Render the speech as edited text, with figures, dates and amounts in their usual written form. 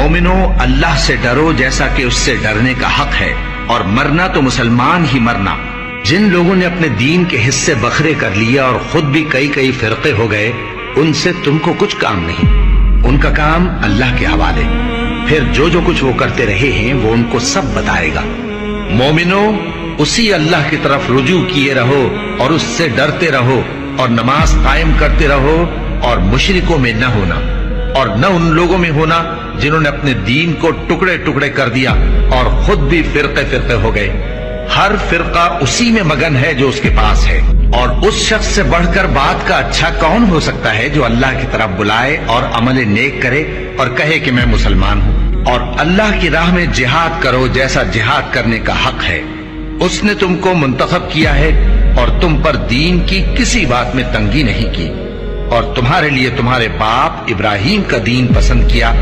मोमिनो, अल्लाह से डरो जैसा कि उससे डरने का हक है, और मरना तो मुसलमान ही मरना। जिन लोगों ने अपने दीन के हिस्से बखरे कर लिया और खुद भी कई कई फिरके हो गए, उनसे तुमको कुछ काम नहीं, उनका काम अल्लाह के हवाले। फिर जो कुछ वो करते रहे हैं वो उनको सब बताएगा। मोमिनो, उसी अल्लाह की तरफ रुजू किए रहो और उससे डरते रहो, और नमाज कायम करते रहो, और मुशरिकों में न होना, और न उन लोगों में होना जिन्होंने अपने दीन को टुकड़े टुकड़े कर दिया और खुद भी फिरके फिरके हो गए। हर फिरका उसी में मगन है जो उसके पास है, और उस शख्स से बढ़कर बात का अच्छा कौन हो सकता है जो अल्लाह की तरफ बुलाए और अमल नेक करे और कहे कि मैं मुसलमान हूँ। और अल्लाह की राह में जिहाद करो जैसा जिहाद करने का हक है। उसने तुमको मुंतखब किया है और तुम पर दीन की किसी बात में तंगी नहीं की, और तुम्हारे लिए तुम्हारे बाप इब्राहिम का दीन पसंद किया।